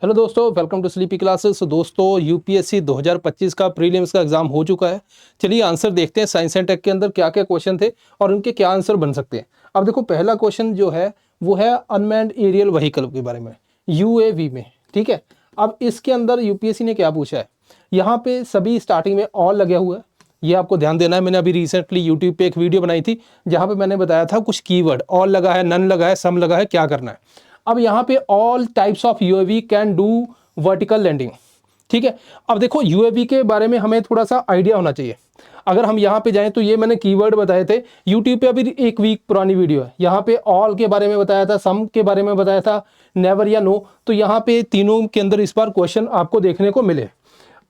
Hello दोस्तों, welcome to sleepy classes. दोस्तों, UPSC 2025 का प्रीलिम्स का एग्जाम हो चुका है। चलिए आंसर देखते हैं साइंस एंड टेक के अंदर क्या क्या क्वेश्चन थे और उनके क्या आंसर बन सकते हैं। अब देखो, पहला क्वेश्चन जो है वो है अनमैन्ड एरियल व्हीकल के बारे में, यूएवी में। ठीक है, अब इसके अंदर यूपीएससी ने क्या पूछा है, यहाँ पे सभी स्टार्टिंग में ऑल लगे हुए हैं, ये आपको ध्यान देना है। मैंने अभी रिसेंटली यूट्यूब पे एक वीडियो बनाई थी जहाँ पे मैंने बताया था कुछ कीवर्ड, ऑल लगा है, नन लगा है, सम लगा है, क्या करना है। अब यहाँ पे all types of UAV can do vertical landing. ठीक है, अब देखो यूएवी के बारे में हमें थोड़ा सा आइडिया होना चाहिए। अगर हम यहाँ पे जाएं तो ये मैंने कीवर्ड बताए थे यूट्यूब पे, अभी एक वीक पुरानी वीडियो है। यहाँ पे ऑल के बारे में बताया था, सम के बारे में बताया था, नेवर या नो। तो यहाँ पे तीनों के अंदर इस बार क्वेश्चन आपको देखने को मिले।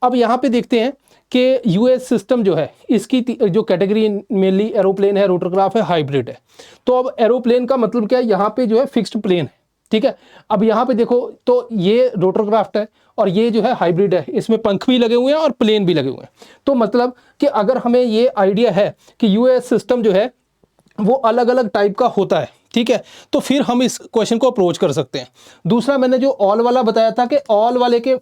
अब यहाँ पे देखते हैं कि यूएस सिस्टम जो है इसकी जो कैटेगरी मेनली एरोप्लेन है, रोटरक्राफ्ट है, हाइब्रिड है। तो अब एरोप्लेन का मतलब क्या है, यहाँ पे जो है फिक्स्ड प्लेन है। ठीक है, अब यहाँ पे देखो तो ये रोटरक्राफ्ट है और ये जो है हाइब्रिड है, इसमें पंख भी लगे हुए हैं और प्लेन भी लगे हुए हैं। तो मतलब कि अगर हमें ये आइडिया है कि यूएस सिस्टम जो है वो अलग अलग टाइप का होता है, ठीक है, तो फिर हम इस क्वेश्चन को अप्रोच कर सकते हैं। दूसरा, मैंने जो ऑल वाला बताया था कि ऑल वाले के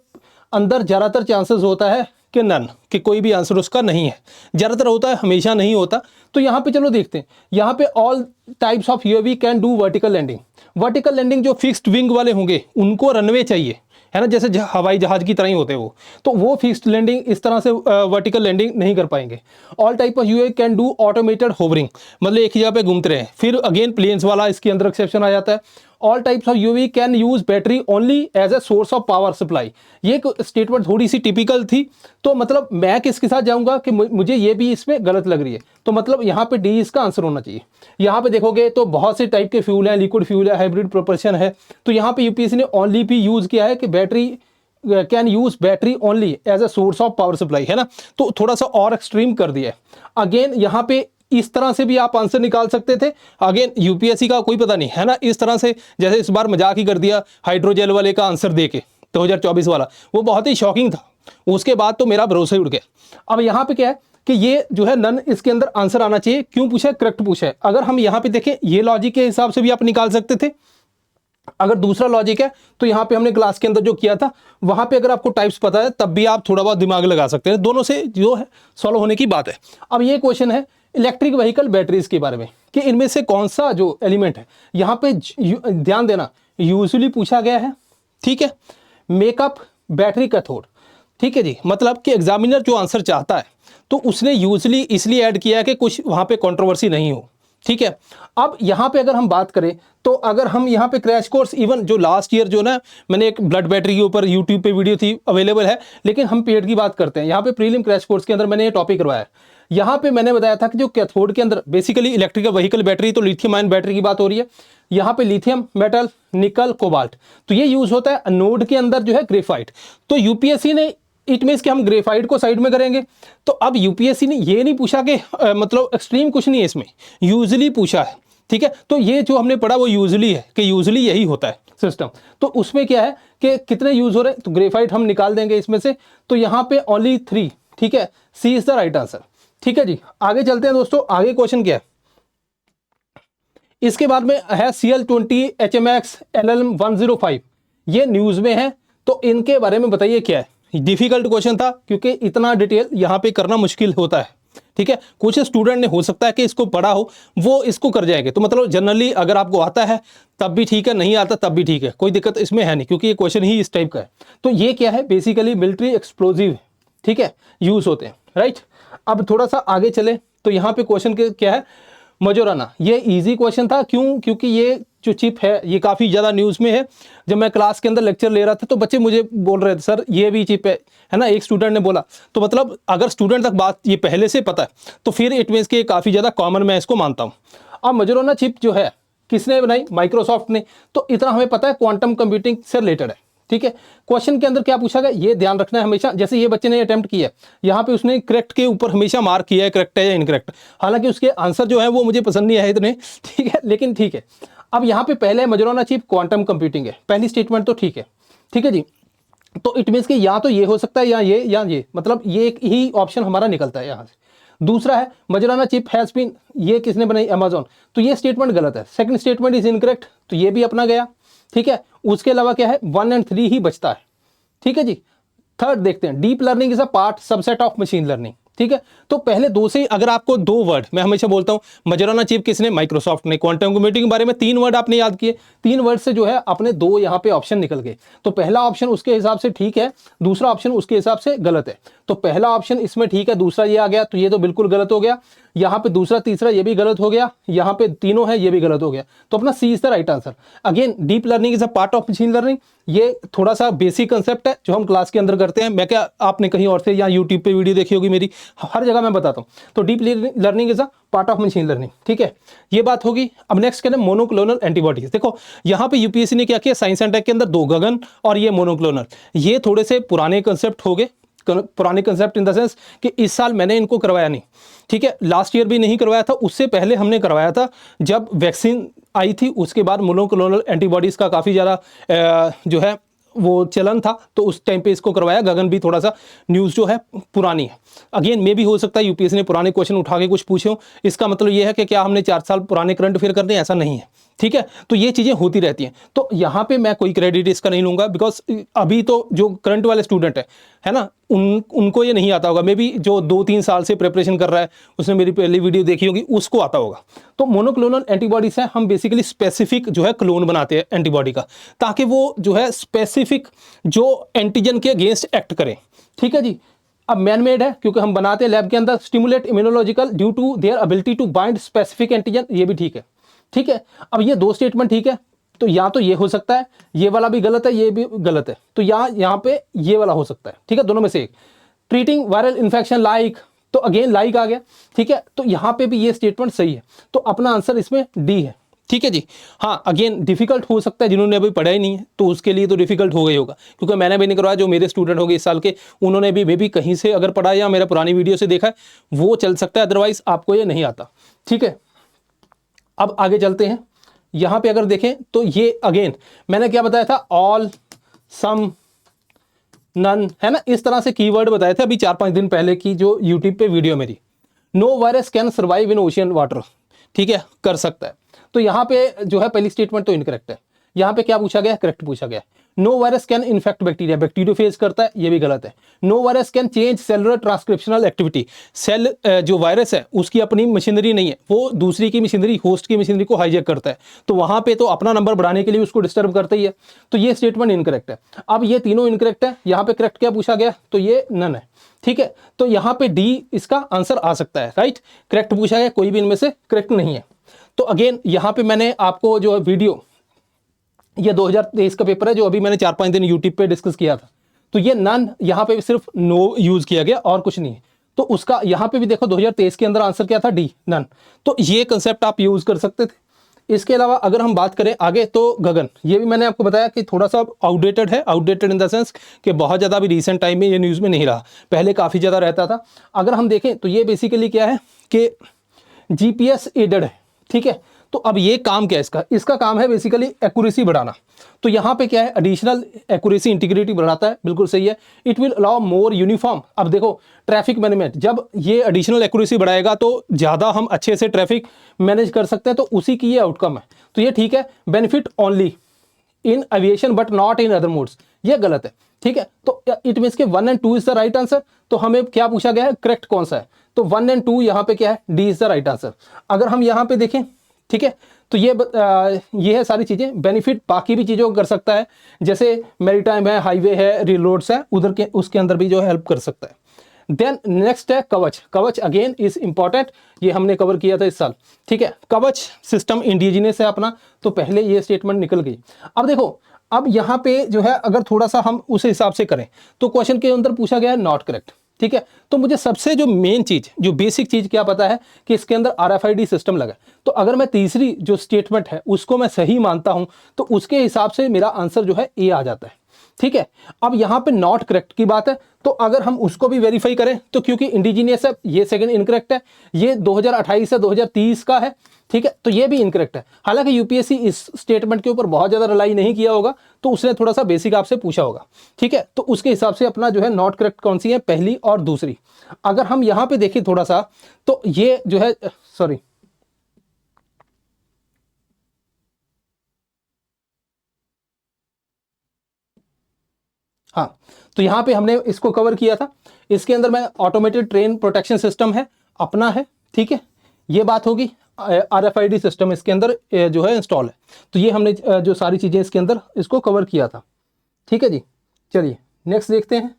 अंदर ज़्यादातर चांसेस होता है कि नन, कि कोई भी आंसर उसका नहीं है। ज़्यादातर होता है, हमेशा नहीं होता। तो यहाँ पे चलो देखते हैं, यहाँ पे all types of UAV can do vertical landing. Vertical landing जो फिक्स्ड विंग वाले होंगे उनको रनवे चाहिए, है ना, जैसे हवाई जहाज की तरह ही होते हैं वो, तो वो फिक्स्ड लैंडिंग इस तरह से वर्टिकल लैंडिंग नहीं कर पाएंगे। All type of UAV can do automated hovering, मतलब एक ही जगह पे घूमते रहे। फिर अगेन प्लेन्स वाला इसके अंदर एक्सेप्शन आ जाता है। All types of UV can use battery only as a source of power supply. ये स्टेटमेंट थोड़ी सी टिपिकल थी, तो मतलब मैं किसके साथ जाऊंगा कि मुझे ये भी इसमें गलत लग रही है, तो मतलब यहाँ पे डी इसका आंसर होना चाहिए। यहाँ पे देखोगे तो बहुत से टाइप के फ्यूल हैं, लिक्विड फ्यूल है, हाइब्रिड प्रोपल्शन है। तो यहाँ पे यूपीएससी ने ओनली भी यूज किया है कि battery can use battery only as a source of power supply, है ना। तो थोड़ा सा और एक्सट्रीम कर दिया है। अगेन यहाँ पे इस तरह से भी आप आंसर निकाल सकते थे। अगेन यूपीएससी का कोई पता नहीं, है ना, इस तरह से जैसे इस बार मजाक ही कर दिया हाइड्रोजेल वाले का आंसर देके 2024 वाला, वो बहुत ही शॉकिंग था। उसके बाद तो मेरा भरोसा ही उड़ गया। अब यहाँ पे क्या है कि ये जो है नन, इसके अंदर आंसर आना चाहिए। क्यों पूछा है, करेक्ट पूछा है। अगर हम यहाँ पे देखें, ये लॉजिक के हिसाब से भी आप निकाल सकते थे। अगर दूसरा लॉजिक है तो यहाँ पे हमने क्लास के अंदर जो किया था वहां पे अगर आपको टाइप्स पता है तब भी आप थोड़ा बहुत दिमाग लगा सकते हैं। दोनों से जो है सॉल्व होने की बात है। अब ये क्वेश्चन है इलेक्ट्रिक व्हीकल बैटरीज के बारे में कि इनमें से कौन सा जो एलिमेंट है, यहाँ पे ध्यान देना, यूजुअली पूछा गया है। ठीक है, मेकअप बैटरी कैथोड। ठीक है जी, मतलब कि एग्जामिनर जो आंसर चाहता है तो उसने यूजुअली इसलिए ऐड किया है कि कुछ वहां पे कंट्रोवर्सी नहीं हो। ठीक है, अब यहाँ पे अगर हम बात करें तो अगर हम यहाँ पे क्रैश कोर्स, इवन जो लास्ट ईयर जो ना मैंने एक ब्लड बैटरी के ऊपर यूट्यूब पे वीडियो थी अवेलेबल है, लेकिन हम पेड की बात करते हैं। यहाँ पे प्रीलिम क्रैश कोर्स के अंदर मैंने ये टॉपिक करवाया है। यहाँ पे मैंने बताया था कि जो कैथोड के अंदर बेसिकली इलेक्ट्रिकल व्हीकल बैटरी, तो लिथियम आयन बैटरी की बात हो रही है। यहाँ पे लिथियम मेटल, निकल, कोबाल्ट, तो ये यूज होता है। एनोड के अंदर जो है ग्रेफाइट। तो यूपीएससी ने इट मीन्स कि हम ग्रेफाइट को साइड में करेंगे। तो अब यूपीएससी ने ये नहीं पूछा कि मतलब एक्सट्रीम कुछ नहीं है इसमें, यूजुअली पूछा है। ठीक है, तो ये जो हमने पढ़ा वो यूजुअली है कि यूजुअली यही होता है सिस्टम। तो उसमें क्या है कि कितने यूज हो रहे हैं, तो ग्रेफाइट हम निकाल देंगे इसमें से। तो यहाँ पे ओनली 3। ठीक है, सी इज द राइट आंसर। ठीक है जी, आगे चलते हैं दोस्तों। आगे क्वेश्चन क्या है, इसके बाद में है CL20 HMX LLM 105। ये न्यूज में है, तो इनके बारे में बताइए क्या है। डिफिकल्ट क्वेश्चन था क्योंकि इतना डिटेल यहाँ पे करना मुश्किल होता है। ठीक है, कुछ स्टूडेंट ने हो सकता है कि इसको पढ़ा हो, वो इसको कर जाएंगे। तो मतलब जनरली अगर आपको आता है तब भी ठीक है, नहीं आता तब भी ठीक है, कोई दिक्कत इसमें है नहीं, क्योंकि ये क्वेश्चन ही इस टाइप का है। तो ये क्या है, बेसिकली मिलिट्री एक्सप्लोजिव, ठीक है, यूज होते हैं, राइट। अब थोड़ा सा आगे चले तो यहाँ पे क्वेश्चन क्या है, मजोराना। ये इजी क्वेश्चन था, क्यों, क्योंकि ये जो चिप है ये काफ़ी ज़्यादा न्यूज़ में है। जब मैं क्लास के अंदर लेक्चर ले रहा था तो बच्चे मुझे बोल रहे थे सर ये भी चिप है ना, एक स्टूडेंट ने बोला। तो मतलब अगर स्टूडेंट तक बात ये पहले से पता है तो फिर इट मीन्स कि काफ़ी ज़्यादा कॉमन मैं इसको मानता हूँ। अब मजोराना चिप जो है किसने बनाई, माइक्रोसॉफ्ट ने। तो इतना हमें पता है क्वांटम कंप्यूटिंग से रिलेटेड है। ठीक है, क्वेश्चन के अंदर क्या पूछा गया ये ध्यान रखना है हमेशा। जैसे ये बच्चे ने अटेम्प्ट किया, यहाँ पे उसने करेक्ट के ऊपर हमेशा मार्क किया है, करेक्ट है या इनकरेक्ट। हालांकि उसके आंसर जो है वो मुझे पसंद नहीं आए इतने, ठीक है, लेकिन ठीक है। अब यहाँ पे पहले मजोराना चिप क्वांटम कंप्यूटिंग है, पहली स्टेटमेंट तो ठीक है। ठीक है जी, तो इट मीन्स कि या तो ये हो सकता है या ये, मतलब ये एक ही ऑप्शन हमारा निकलता है यहाँ से। दूसरा है मजोराना चिप हैज बीन, ये किसने बनाई, अमेजोन। तो ये स्टेटमेंट गलत है। सेकंड स्टेटमेंट इज इनकरेक्ट, तो ये भी अपना गया। ठीक है। उसके अलावा क्या है, 1 और 3 ही बचता है, ठीक है जी। थर्ड देखते हैं, deep learning is a part subset of machine learning, ठीक है। तो पहले दो से, अगर आपको 2 वर्ड, मैं हमेशा बोलता हूं, मजराना चिप किसने, माइक्रोसॉफ्ट ने। क्वांटम कंप्यूटिंग के बारे में 3 वर्ड आपने याद किए, 3 वर्ड से जो है अपने 2 यहां पे ऑप्शन निकल गए। तो पहला ऑप्शन उसके हिसाब से ठीक है, दूसरा ऑप्शन उसके हिसाब से गलत है। तो पहला ऑप्शन इसमें ठीक है, दूसरा ये आ गया तो ये तो बिल्कुल गलत हो गया। यहां पे दूसरा तीसरा ये भी गलत हो गया, यहां पे तीनों है ये भी गलत हो गया। तो अपना C is the right answer. Again deep learning is a part of machine learning, ये थोड़ा सा बेसिक कंसेप्ट है जो हम क्लास के अंदर करते हैं। मैं क्या, आपने कहीं और से या यूट्यूब पे वीडियो देखी होगी मेरी, हर जगह मैं बताता हूं। तो deep learning is a part of machine learning, ठीक है, ये बात होगी। अब नेक्स्ट करें मोनोक्लोनल एंटीबॉडीज। देखो यहां पे यूपीएससी ने क्या किया, साइंस एंड टेक के अंदर 2 गगन और ये मोनोक्लोनल, ये थोड़े से पुराने कंसेप्ट हो गए। पुराने कंसेप्ट इन द सेंस कि इस साल मैंने इनको करवाया नहीं, ठीक है, लास्ट ईयर भी नहीं करवाया था, उससे पहले हमने करवाया था जब वैक्सीन आई थी। उसके बाद मोनोक्लोनल एंटीबॉडीज का काफ़ी ज़्यादा जो है वो चलन था, तो उस टाइम पे इसको करवाया। गगन भी थोड़ा सा न्यूज़ जो है पुरानी है। अगेन मे भी हो सकता है यूपीएससी ने पुराने क्वेश्चन उठा के कुछ पूछे हो, इसका मतलब ये है कि क्या हमने 4 साल पुराने करंट अफेयर करने, ऐसा नहीं है, ठीक है। तो ये चीज़ें होती रहती हैं। तो यहाँ पे मैं कोई क्रेडिट इसका नहीं लूँगा, बिकॉज अभी तो जो करंट वाले स्टूडेंट है ना, उनको ये नहीं आता होगा। मे बी जो 2-3 साल से प्रिपरेशन कर रहा है, उसने मेरी पहली वीडियो देखी होगी, उसको आता होगा। तो मोनोक्लोनल एंटीबॉडीज है, हम बेसिकली स्पेसिफिक जो है क्लोन बनाते हैं एंटीबॉडी का, ताकि वो जो है स्पेसिफिक जो एंटीजन के अगेंस्ट एक्ट करें, ठीक है जी। अब मैन मेड है क्योंकि हम बनाते हैं लैब के अंदर, stimulate immunological due to their ability to bind specific antigen, ये भी ठीक है, ठीक है। अब ये 2 स्टेटमेंट ठीक है, तो या तो ये हो सकता है, ये वाला भी गलत है, ये भी गलत है, तो यहाँ पे ये वाला हो सकता है, ठीक है, दोनों में से एक। ट्रीटिंग वायरल इन्फेक्शन लाइक, तो अगेन लाइक आ गया, ठीक है। तो यहाँ पे भी ये स्टेटमेंट सही है, तो अपना आंसर इसमें डी है, ठीक है जी। हाँ अगेन डिफिकल्ट हो सकता है, जिन्होंने अभी पढ़ा ही नहीं है तो उसके लिए तो डिफिकल्ट हो गई होगा, क्योंकि मैंने भी नहीं करवाया। जो मेरे स्टूडेंट होंगे इस साल के, उन्होंने भी मे भी कहीं से अगर पढ़ा या मेरा पुरानी वीडियो से देखा है, वो चल सकता है, अदरवाइज आपको ये नहीं आता, ठीक है। अब आगे चलते हैं। यहां पे अगर देखें तो ये अगेन मैंने क्या बताया था, ऑल, सम, नन, है ना, इस तरह से कीवर्ड बताए थे अभी 4-5 दिन पहले की जो यूट्यूब पे वीडियो मेरी। No virus can survive in ocean water, ठीक है, कर सकता है। तो यहाँ पे जो है पहली स्टेटमेंट तो इनकरेक्ट है। यहाँ पे क्या पूछा गया, करेक्ट पूछा गया। No virus can infect bacteria, bacteriophage करता है, ये भी गलत है। No virus can change cellular transcriptional activity, cell जो वायरस है उसकी अपनी मशीनरी नहीं है, वो दूसरी की मशीनरी, होस्ट की मशीनरी को हाईजैक करता है, तो वहां पे तो अपना नंबर बढ़ाने के लिए उसको डिस्टर्ब करता ही है। तो ये स्टेटमेंट इनकरेक्ट है। अब ये तीनों इनकरेक्ट है। यहाँ पे करेक्ट क्या पूछा गया, तो ये नन है, ठीक है। तो यहाँ पे डी इसका आंसर आ सकता है, राइट, करेक्ट पूछा गया, कोई भी इनमें से करेक्ट नहीं है। तो अगेन यहाँ पे मैंने आपको जो वीडियो, ये 2023 का पेपर है जो अभी मैंने 4-5 दिन यूट्यूब पे डिस्कस किया था, तो ये नन यहाँ पे सिर्फ नो यूज किया गया और कुछ नहीं है। तो उसका यहाँ पे भी देखो 2023 के अंदर आंसर क्या था, डी, नन। तो ये कंसेप्ट आप यूज कर सकते थे। इसके अलावा अगर हम बात करें आगे, तो गगन, ये भी मैंने आपको बताया कि थोड़ा सा आउटडेटेड है, आउटडेटेड इन द सेंस कि बहुत ज़्यादा अभी रिसेंट टाइम में ये न्यूज़ में नहीं रहा, पहले काफ़ी ज़्यादा रहता था। अगर हम देखें तो ये बेसिकली क्या है कि जीपीएस एडेड है, ठीक है। तो अब ये काम क्या है इसका, इसका काम है बेसिकली एक्यूरेसी बढ़ाना। तो यहाँ पे क्या है, एडिशनल एक्यूरेसी इंटीग्रिटी बढ़ाता है, बिल्कुल सही है। It will allow more uniform, अब देखो ट्रैफिक मैनेजमेंट, जब ये एडिशनल एक्यूरेसी बढ़ाएगा तो ज़्यादा हम अच्छे से ट्रैफिक मैनेज कर सकते हैं, तो उसी की ये आउटकम है, तो ये ठीक है। Benefit only in aviation but not in other modes, ये गलत है, ठीक है। तो इट मीन्स के 1 और 2 इज द राइट आंसर। तो हमें क्या पूछा गया है, करेक्ट कौन सा है, तो 1 और 2 यहाँ पे क्या है, D is the right answer. अगर हम यहाँ पे देखें, ठीक है, तो ये है सारी चीज़ें। बेनिफिट बाकी भी चीज़ों को कर सकता है, जैसे मैरीटाइम है, हाईवे है, रेल रोड्स है, उधर के उसके अंदर भी जो है हेल्प कर सकता है। देन नेक्स्ट है कवच। कवच अगेन इज इंपॉर्टेंट, ये हमने कवर किया था इस साल, ठीक है। कवच सिस्टम इंडिजिनियस है अपना, तो पहले ये स्टेटमेंट निकल गई। अब देखो, अब यहाँ पे जो है अगर थोड़ा सा हम उस हिसाब से करें, तो क्वेश्चन के अंदर पूछा गया है नॉट करेक्ट, ठीक है। तो मुझे सबसे जो मेन चीज, जो बेसिक चीज क्या पता है कि इसके अंदर RFID सिस्टम लगा है। तो अगर मैं तीसरी जो स्टेटमेंट है उसको मैं सही मानता हूं, तो उसके हिसाब से मेरा आंसर जो है ए आ जाता है, ठीक है। अब यहाँ पे नॉट करेक्ट की बात है, तो अगर हम उसको भी वेरीफाई करें, तो क्योंकि इंडिजीनियस है, ये सेकंड इनकरेक्ट है, ये 2028 से 2030 का है, ठीक है, तो ये भी इनकरेक्ट है। हालांकि यूपीएससी इस स्टेटमेंट के ऊपर बहुत ज़्यादा रिलाई नहीं किया होगा, तो उसने थोड़ा सा बेसिक आपसे पूछा होगा, ठीक है। तो उसके हिसाब से अपना जो है नॉट करेक्ट कौन सी है, पहली और दूसरी। अगर हम यहाँ पे देखें थोड़ा सा, तो ये जो है, सॉरी, हाँ, तो यहाँ पे हमने इसको कवर किया था। इसके अंदर में ऑटोमेटेड ट्रेन प्रोटेक्शन सिस्टम है, अपना है, ठीक है, ये बात होगी। RFID सिस्टम इसके अंदर जो है इंस्टॉल है। तो ये हमने जो सारी चीज़ें इसके अंदर इसको कवर किया था, ठीक है जी। चलिए नेक्स्ट देखते हैं।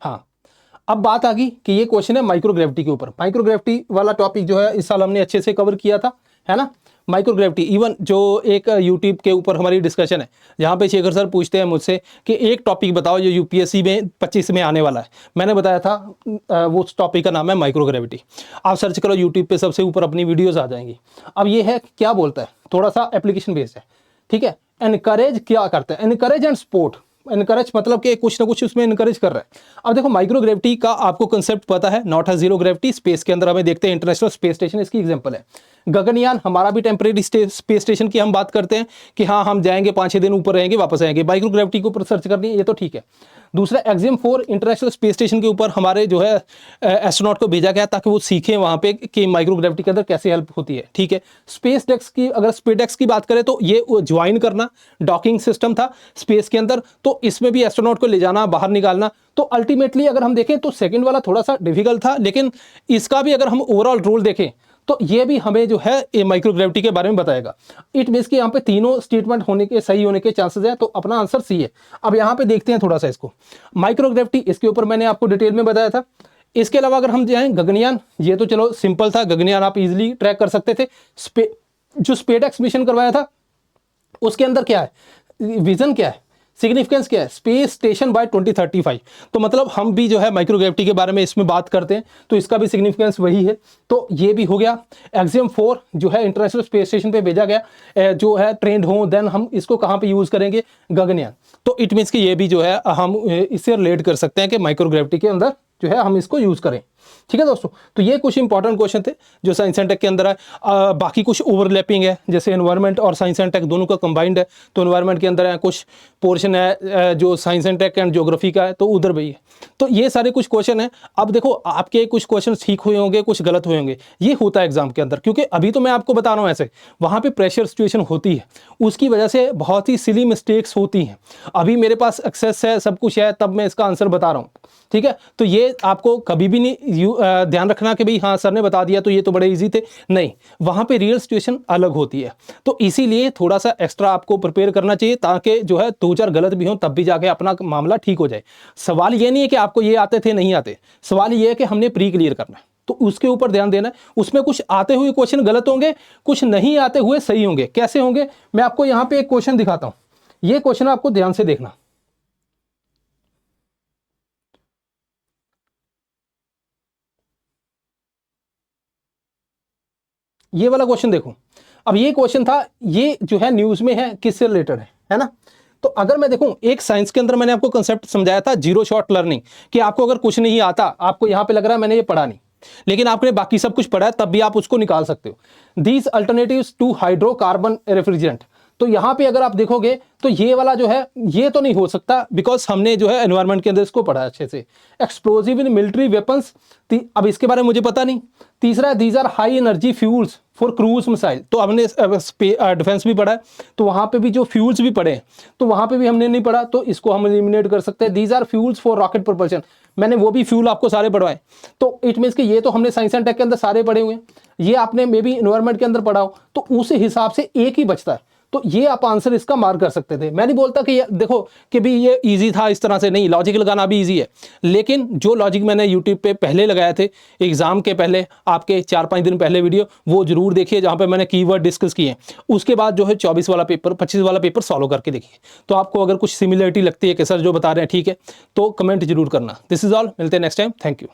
हाँ, अब बात आ गई कि ये क्वेश्चन है माइक्रोग्रेविटी के ऊपर। माइक्रोग्रेविटी वाला टॉपिक जो है इस साल हमने अच्छे से कवर किया था, है ना। माइक्रोग्रेविटी इवन जो एक यूट्यूब के ऊपर हमारी डिस्कशन है, जहाँ पे शेखर सर पूछते हैं मुझसे कि एक टॉपिक बताओ जो यूपीएससी में 25 में आने वाला है। मैंने बताया था वो उस टॉपिक का नाम है माइक्रोग्रेविटी। आप सर्च करो यूट्यूब पे, सबसे ऊपर अपनी वीडियोज़ आ जाएंगी। अब ये है क्या बोलता है, थोड़ा सा एप्लीकेशन बेस्ड है, ठीक है। एनकरेज क्या करता है, एनकरेज एंड सपोर्ट। एनकरेज मतलब कि कुछ ना कुछ उसमें एनकरेज कर रहा है। अब देखो माइक्रोग्रेविटी का आपको कंसेप्ट पता है, नॉट है जीरो ग्रेविटी। स्पेस के अंदर हमें देखते हैं इंटरनेशनल स्पेस स्टेशन इसकी एग्जांपल है। गगनयान हमारा भी टेम्परेरी स्पेस स्टेशन की हम बात करते हैं कि हाँ हम जाएंगे 5-6 दिन ऊपर रहेंगे वापस आएंगे, माइक्रोग्रेविटी के ऊपर सर्च करनी है, ये तो ठीक है। दूसरा एक्सियम 4 इंटरनेशनल स्पेस स्टेशन के ऊपर हमारे जो है एस्ट्रोनॉट को भेजा गया ताकि वो सीखें वहाँ पे कि माइक्रोग्रेविटी के अंदर कैसे हेल्प होती है, ठीक है। स्पेस डेक्स की, अगर स्पेस डेक्स की बात करें तो ये ज्वाइन करना डॉकिंग सिस्टम था स्पेस के अंदर, तो इसमें भी एस्ट्रोनॉट को ले जाना बाहर निकालना। तो अल्टीमेटली अगर हम देखें तो सेकंड वाला थोड़ा सा डिफिकल्ट था, लेकिन इसका भी अगर हम ओवरऑल रोल देखें तो ये भी हमें जो है ये माइक्रोग्रेविटी के बारे में बताएगा। इट मीन्स कि यहाँ पे तीनों स्टेटमेंट होने के सही होने के चांसेस हैं, तो अपना आंसर सी है। अब यहाँ पे देखते हैं थोड़ा सा इसको, माइक्रोग्रेविटी इसके ऊपर मैंने आपको डिटेल में बताया था। इसके अलावा अगर हम जाएं गगनयान, ये तो चलो सिंपल था, गगनयान आप इजिली ट्रैक कर सकते थे। जो स्पेसडेक्स मिशन करवाया था उसके अंदर क्या है, विजन क्या है, सिग्निफिकेंस क्या है, स्पेस स्टेशन बाय 2035। तो मतलब हम भी जो है माइक्रोग्रेविटी के बारे में इसमें बात करते हैं, तो इसका भी सिग्निफिकेंस वही है। तो ये भी हो गया। एक्सियम 4 जो है इंटरनेशनल स्पेस स्टेशन पे भेजा गया जो है ट्रेंड हो, देन हम इसको कहाँ पे यूज़ करेंगे, गगनयान। तो इट मीन्स कि ये भी जो है हम इससे रिलेट कर सकते हैं कि माइक्रोग्रेविटी के अंदर जो है हम इसको यूज़ करें, ठीक है दोस्तों। तो ये कुछ इंपॉर्टेंट क्वेश्चन थे जो साइंस एंड टेक के अंदर है। बाकी कुछ ओवरलैपिंग है, जैसे एनवायरनमेंट और साइंस एंड टेक दोनों का कंबाइंड है, तो एनवायरनमेंट के अंदर है, कुछ पोर्शन है जो science and tech and geography का है, तो उधर भी है। तो ये सारे कुछ क्वेश्चन है। अब देखो आपके कुछ क्वेश्चन ठीक हुए होंगे, कुछ गलत हुए होंगे, ये होता है एग्जाम के अंदर, क्योंकि अभी तो मैं आपको बता रहा हूँ ऐसे, वहाँ पे प्रेशर सिचुएशन होती है, उसकी वजह से बहुत ही सिली मिस्टेक्स होती हैं। अभी मेरे पास एक्सेस है, सब कुछ है, तब मैं इसका आंसर बता रहा हूँ, ठीक है। तो ये आपको कभी भी नहीं ध्यान रखना कि भाई हाँ सर ने बता दिया तो ये तो बड़े इजी थे, नहीं, वहाँ पे रियल सिचुएशन अलग होती है। तो इसीलिए थोड़ा सा एक्स्ट्रा आपको प्रिपेयर करना चाहिए, ताकि जो है 2-4 गलत भी हो तब भी जाके अपना मामला ठीक हो जाए। सवाल ये नहीं है कि आपको ये आते थे नहीं आते, सवाल ये है कि हमने प्री क्लियर करना है, तो उसके ऊपर ध्यान देना है। उसमें कुछ आते हुए क्वेश्चन गलत होंगे, कुछ नहीं आते हुए सही होंगे। कैसे होंगे, मैं आपको यहाँ पे एक क्वेश्चन दिखाता हूँ, ये क्वेश्चन आपको ध्यान से देखना। ये वाला क्वेश्चन देखो। अब ये क्वेश्चन था, ये जो है न्यूज में है, किससे रिलेटेड है ना। तो अगर मैं देखूं, एक साइंस के अंदर मैंने आपको कंसेप्ट समझाया था जीरो शॉट लर्निंग, कि आपको अगर कुछ नहीं आता, आपको यहां पे लग रहा है मैंने ये पढ़ा नहीं, लेकिन आपने बाकी सब कुछ पढ़ा है, तब भी आप उसको निकाल सकते हो। These alternatives to hydrocarbon refrigerant. तो यहां पे अगर आप देखोगे तो ये वाला जो है ये तो नहीं हो सकता, बिकॉज हमने जो है एनवायरनमेंट के अंदर इसको पढ़ा अच्छे से। एक्सप्लोजिव इन मिलिट्री वेपन्स, अब इसके बारे में मुझे पता नहीं। तीसरा, these are high energy fuels for cruise missile, तो हमने डिफेंस भी पढ़ा है, तो वहाँ पे भी जो फ्यूल्स भी पढ़े, तो वहाँ पे भी हमने नहीं पढ़ा, तो इसको हम एलिमिनेट कर सकते हैं। These are fuels for rocket propulsion, मैंने वो भी फ्यूल आपको सारे पढ़वाए। तो इट मीन्स कि ये तो हमने साइंस एंड टेक के अंदर सारे पढ़े हुए हैं, ये आपने मे बी एनवायरनमेंट के अंदर पढ़ा हो, तो उस हिसाब से एक ही बचता है। तो ये आप आंसर इसका मार्क कर सकते थे। मैं नहीं बोलता कि देखो कि भी ये इजी था, इस तरह से नहीं, लॉजिक लगाना भी इजी है, लेकिन जो लॉजिक मैंने यूट्यूब पे पहले लगाए थे एग्जाम के पहले, आपके 4-5 दिन पहले वीडियो, वो जरूर देखिए, जहाँ पे मैंने कीवर्ड डिस्कस किए। उसके बाद जो है 24 वाला पेपर, 25 वाला पेपर सॉल्व करके देखिए। तो आपको अगर कुछ सिमिलरिटी लगती है कि सर जो बता रहे हैं ठीक है, तो कमेंट जरूर करना। दिस इज ऑल, मिलते हैं नेक्स्ट टाइम, थैंक यू।